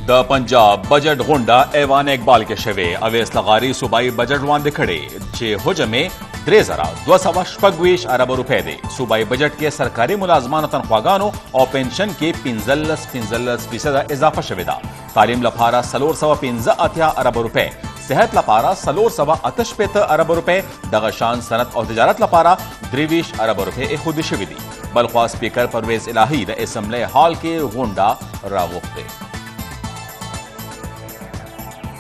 د पंजाब बजट غونډه ایوان اقبال کې شوه اویس لغاری صوبایي بجټ وړاندې کړي چې حجم 3226 ارب روپے دی صوبایي بجټ کې سرکاري ملازمانو تنخواګانو او پنشن کې 15% اضافه شوه دا تعلیم لپاره 315 ارب روپے صحت لپاره 358 ارب روپے دغه شان صنعت او تجارت لپاره 23 ارب روپے خود شوی دي بلخوا سپیکر پرویز الهی د اسمبلی هال کې غونډه راغوښته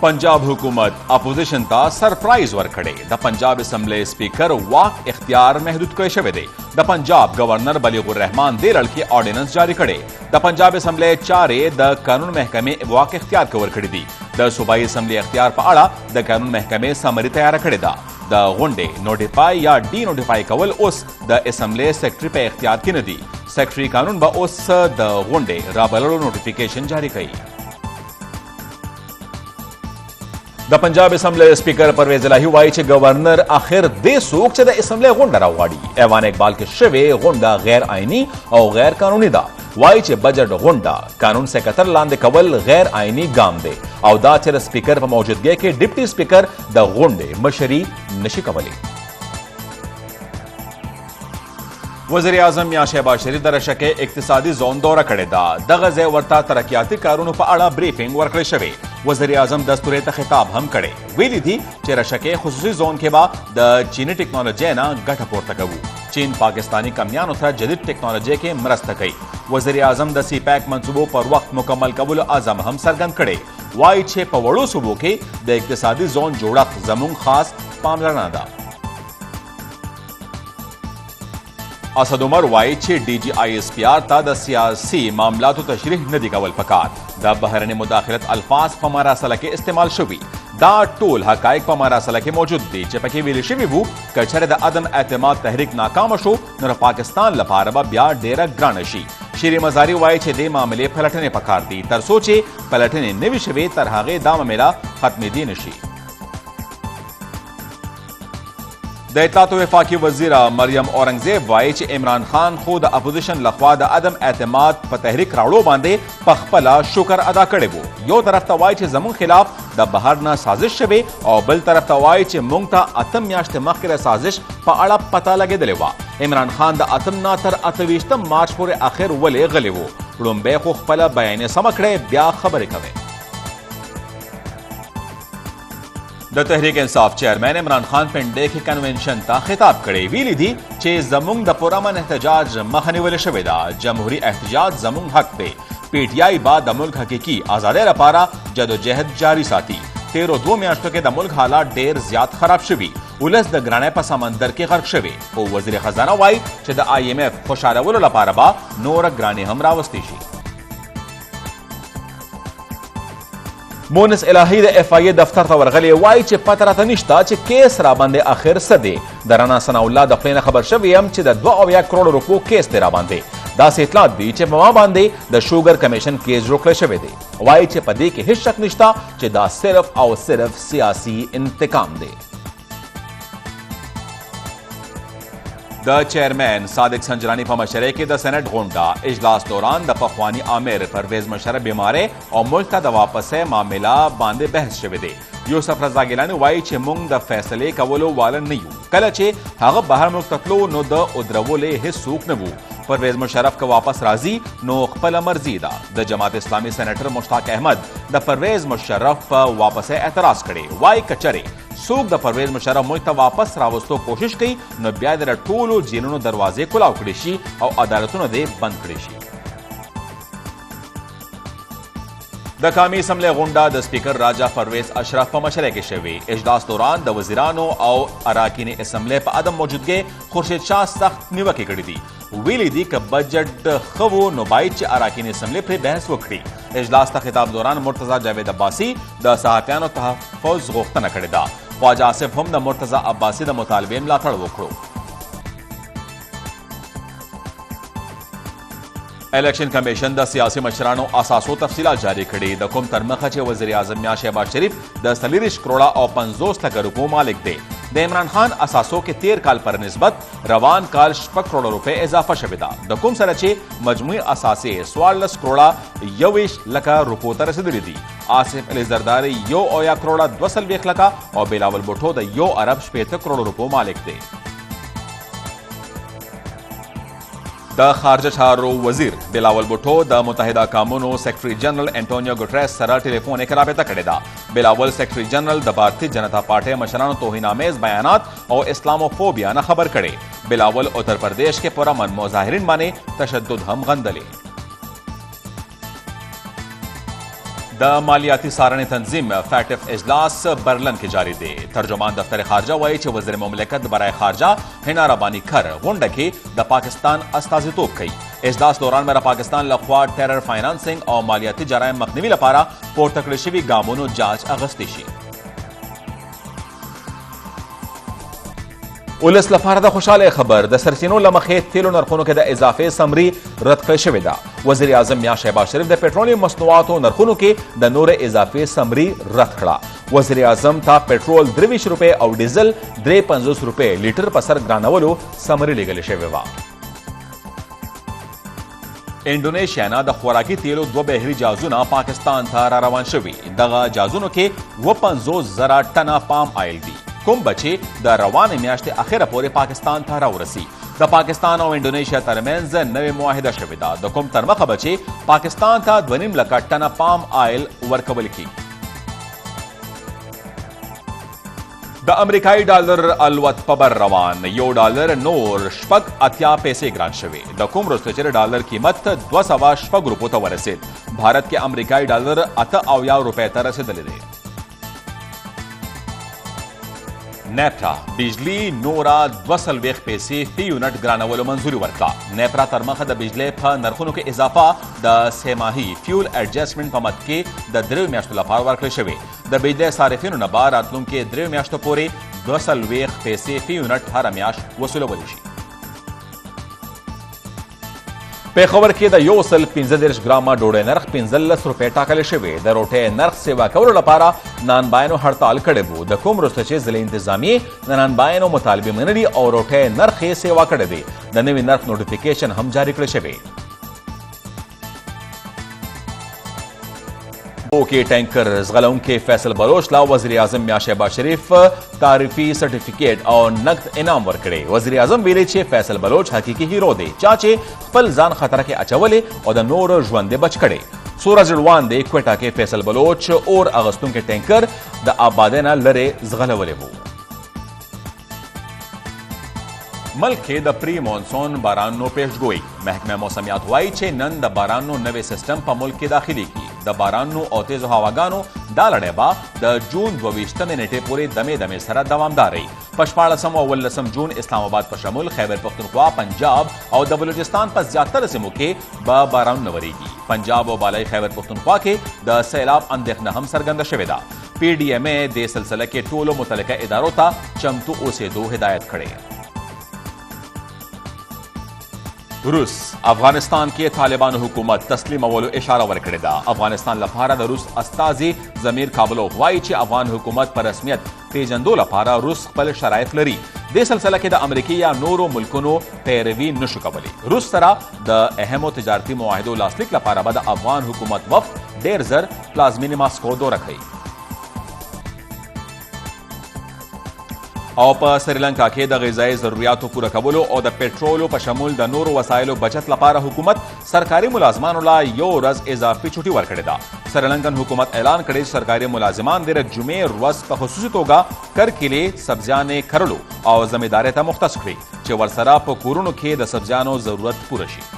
पंजाब हुकूमत अपोजिशन ता सरप्राइज वर्कड़े द पंजाब असम्बली स्पीकर वाक इख्तियार महदूद करे शवे दे द पंजाब गवर्नर बलीगुर रहमान दे लड़के ऑर्डिनेंस जारी करे द पंजाब असम्बली चारे द कानून महकमे वाक इख्तियार कवर कड़ी दी द सूबाई असम्बली इख्तियार पाड़ा द कानून महकमे समरी तैयार करे दा द गुंडे नोटिफाई या डी नोटिफाई कवल उस द असम्बली सेक्रेटरी पे इख्तियार की नदी सेक्रेटरी कानून ब उस द गुंडे राबलो नोटिफिकेशन जारी कई द पंजाब असम्बली स्पीकर परवेज इलाही वाई चे गवर्नर आखिर दे सूक चे द असम्बली गुंडा रावाड़ी ऐवान इकबाल के शिवे गुंडा गैर आईनी और गैर कानूनी दा वाई चे बजट गुंडा कानून से कतर लांदे कवल गैर आईनी गाम दे और दा चे स्पीकर पर मौजूदगी के डिप्टी स्पीकर द गुंडे मशरी नशी कवली वज़ीर आज़म या शहबाज शरीफ दरशा के इक्तिसादी जोन दौरा करे दा दगज़े वर्ता तरक्याती कानूनों पर आड़ा ब्रीफिंग वर्कड़े शवे वज़ीर आज़म दस्तूरे त खिताब हम करे वेली थी चेरशा के खुसूसी जोन के बाद द चीनी टेक्नोलॉजी ना गठ पोर्ट कबू चीन पाकिस्तानी कमियान उथरा जदीद टेक्नोलॉजी के मरस्त कई वज़ीर आज़म द सी पैक मंसूबों पर वक्त मुकम्मल कबूल आज़म हम सरगंद करे वाई छे पवड़ो सूबों के द इक्तिसादी जोन जोड़ा जमुन खास पामलना दा असद उमर वाई छे DGISPR ता द सियासी मामला तो तशरीह नदी कवल पकार द बहरन मुदाखलत अल्फाज पमारा सला के इस्तेमाल शुवी दा टोल हकाइक पमारा सला के मौजूद दी चपके विली शिवी वो कचरे द अदम एतमाद तहरीक नाकाम शो नर पाकिस्तान लपारबा ब्या डेरा ग्रानशी शेरी मजारी वाई छे दे मामले पलटने पकार दी तर सोचे पलटने निविशवे तरहागे दाम मेरा खत्म दी नशी द इत्तलात वफाकी वज़ीरा मरियम औरंगजेब वाई चे इमरान खान खुद अपोजिशन लखवा द अदम एतमाद प तहरीक रावड़ो बांधे पखपला शुक्र अदा करे वो यो तरफ तवाई चे जमुन खिलाफ द बहार ना साजिश शवे और बल तरफ तवाई चे मुंगता अतम याश्ते मखिर साजिश प आड़ा पता लगे दलेवा इमरान खान द अतम ना तर अतविश्तम मार्च पूरे आखिर वले गले वो रुम्बे खो खपला बयाने समकड़े ब्या खबर कवे द तहरीक इंसाफ चेयरमैन इमरान खान पिंडे के कन्वेंशन ता खिताब करे वीली थी चे जमुंग द पुरमन एहतजाज महनी वले शवेदा जमहूरी एहतजाज जमुंग हक दे PTI बाद द मुल्क हकीकी आजादे रपारा जदोजहद जारी साथी 13 म्याश्तों के द मुल्क हालात ढेर ज्यादा खराब शवी उलस द ग्राने पर समंदर के गर्क शवे ओ वजीर खजाना वाई चे द IMF खुशारा वलो लपारा बा नोर ग्राने हम रावस्तीशी मोनस इलाही द FIA दफ्तर तवरगले वाई चे पतरा तनिश्ता चे केस राबंदे आखिर सदे दराना सनाउल्ला दफलेना खबर शवियम चे द 2 करोड़ रुपयो केस दे राबंदे दास इतला दी चे ममा बांधे द शुगर कमीशन केस रोकले शवे दे वाई चे पदे के हिस्सक निश्ता चे दा सिर्फ और सिर्फ सियासी इंतकाम दे द चेयरमैन सादिक संजरानी पर मशरे के द सेनेट गोंडा इजलास दौरान द पखवानी आमिर परवेज मशरफ बीमारे और मुल्क का द वापस है मामला बांधे बहस शवे दे यूसुफ रजा गिलानी वाई चे मुंग द फैसले कवलो वालन नहीं कल चे हग बाहर मुल्क तकलो नो द उद्रवोले हिस्सूक नबू परवेज मुशर्रफ का वापस राजी नो खपल मर्जीदा द जमात इस्लामी सेनेटर मुश्ताक अहमद द परवेज मुशर्रफ पर वापस एतराज करे वाई कचरे सूक द परवेज मुशर्रफ मुल्क वापस रावस्तो कोशिश की न ब्याद टोलो जेलों दरवाजे खुलाव कड़ेशी और अदालतों दे बंद कड़ेशी द कामी असम्बली गुंडा द स्पीकर राजा परवेज अशरफ पर मशरे के शवे इजलास दौरान द वजीरानो और अराकीन असम्बली पर अदम मौजूदगी खुर्शीद शाह सख्त निवकी कड़ी दी वेली दी का बजट खवो नुबाइच अराकीन असम्बली पर बहस वखड़ी इजलास का खिताब दौरान मुर्तजा जावेद अब्बासी द सहाफियानो तहफ़्फ़ुज़ गोख्तना कड़े दा ख्वाजा आसिफ हम द मुर्तजा अब्बासी द मुतालबे लाथड़ वखड़ो इलेक्शन कमीशन द सियासी मशरानो असासो तफसीलात जारी कड़ी द कुम तरमखचे वज़ीर आज़म या शहबाज शरीफ द 30 करोड़ और 50 लाख रुपयों मालिक दे د عمران خان اساسو کې 13 کال پر نسبت روان کال 6 کروڑ روپے اضافه شوې ده د کوم سره چې مجموعي اساسې 14 کروڑ 21 لکه روپو ته رسیدلې دي آصف علي زرداری 1 کروڑ 2 لکه او بلاول بوټو د 1 ارب 8 کروڑ روپو مالک دی د خارجه چارو وزیر بلاول بوټو د متحده قومونو سیکرټري جنرال انټونیو ګوټریس سره ټلیفون کې رابطه کړې ده بلاول سیکرټري جنرال د بھارتي جنتا پارټي مشرانو توهینامیز بیانات او اسلاموفوبیا نه خبر کړي بلاول اتر پردیش کې پرامن مظاهرین باندې تشدد هم غندلې د مالیاتی سارنې تنظیم فیټف اجلاس برلن کې جاری دی ترجمان دفتر خارجه وایي چې وزیر مملکت برای خارجه هنا ربانی کر غونډه کې د پاکستان استازیتوب کوي اجلاس دوران مېره پاکستان لخوا ټیرر فاینانسینګ او مالیاتي جرایم مخنیوي لپاره پورته کړې شوي ګامونو جاج اخیستی شي ولس لپاره د خوشاله خبر د سرچینو له مخې تیلو نرخونو کې د اضافې سمري رد کړې شوې ده وزیر اعظم میاں شهباز شریف د پټرولیم مصنوعاتو نرخونو کې د نور اضافې سمري رد کړه وزیر اعظم ته پټرول 23 روپے او ډیزل 53 روپے لیټر په سر ګرانولو سمري لګل شوې و انډونیشیا نه د خوراکي تیلو 2 بهري جهازونه پاکستان ته را روان شوي دغه جهازونو کې 50,000 ټنه پام آیل دي کوم بچي د روانې میاشتې اخره پورې پاکستان ته راورسي د پاکستان او انډونیشیا ترمنځ نوې معاهده شوې ده د کوم تر مخه بچي پاکستان ته 2.5 لکه ټنه پام آیل ورکول کیږي د امریکایي ډالر الوت په بر روان $1 نور 8 پیسې ګران شوي د کوم وروسته چې ډالر قیمت 206 روپو ته ورسید بھارت کې امریکایي ډالر 88 روپے ته رسیدلی دی نیپرا بجلی نورا 240 پیسې فی یونټ ګرانولو منظوري ورکړه نیپرا تر مخه د بجلی په نرخونو کې اضافه د سه فیول ایڈجسټمنټ په مد کې د 3 میاشتو لپاره ورکړل شوې د بجلی صارفینو نه به راتلونکي 3 میاشتو پورې 240 پیسې فی یونټ هر میاشت وصولولی شي پیښور کې د 115 ګرامه ډوډۍ نرخ 15 روپے ټاکل شوی د روټۍ نرخ سیوا کولو لپاره نانباینو هړتال کړی وو د کوم وروسته چې ضلعي انتظامیې د نانباینو مطالبې منلي او روټۍ نرخ یې سیوا کړی دی د نوي نرخ نوټیفیکیشن هم جاری کړی شوی کې ټینکر زغلونکي فیصل بلوچ لا وزیر اعظم میاں شهباز شریف تعریفي سرټیفیکیټ او نقد انعام ورکړي وزیر اعظم ویلي چې فیصل بلوچ حقیقي هیرو دی چا چې خپل ځان خطر کې اچولې او د نور ژوند بچ کړي سورج روان دی کوټا کې فیصل بلوچ اور اغستونکي ټینکر د آبادینا لره زغلولې وو ملک کې د پری مونسون بارانونو پیشګوئی محکمه موسمیات وایي چې نن د بارانونو نوې سیستم په ملک کې داخلي کی د بارانونو او تیزو هواګانو دا لړۍ به د جون 22 نیټې پورې دمې دمې سره دوامداري په 14 او 19 جون اسلام آباد په شمول خیبر پختونخوا پنجاب او د بلوچستان په زیاتره سیمو کې به بارانونه وریږي پنجاب او بالای خیبر پختونخوا کې د سیلاب اندېښنه هم څرګنده شوې ده پی ډي ایم ای د سلسله کې ټولو متعلقه ادارو ته چمتو اوسېدو هدایت کړې روس افغانستان کې طالبانو حکومت تسلیمولو اشاره ورکړې ده افغانستان لپاره د روس استازي ضمیر کابلوف وایي چې افغان حکومت په رسمیت پیژندو لپاره روس خپل شرایط لري د سلسله کې د امریکا یا نورو ملکونو پیروي نشو کولی روس سره د اهمو تجارتي معاهدو لاسلیک لپاره به د افغان حکومت وفد ډیر زر پلازمینې ماسکو دوره کوي او په سریلانکا کې د غذایی ضرورتو پوره کولو او د پټرولو په شمول د نورو وسایلو بچت لپاره حکومت سرکاري ملازمانو لا یو ورځ اضافي چټي ورکړې ده سریلانکن حکومت اعلان کړی چې سرکاري ملازمان د جمعې ورځ په خصوصي توګه کرکیلې سبزیانې کرلو او ذمہدارۍ ته مختص کړي چې ورسره په کورونو کې د سبزیانو ضرورت پوره شي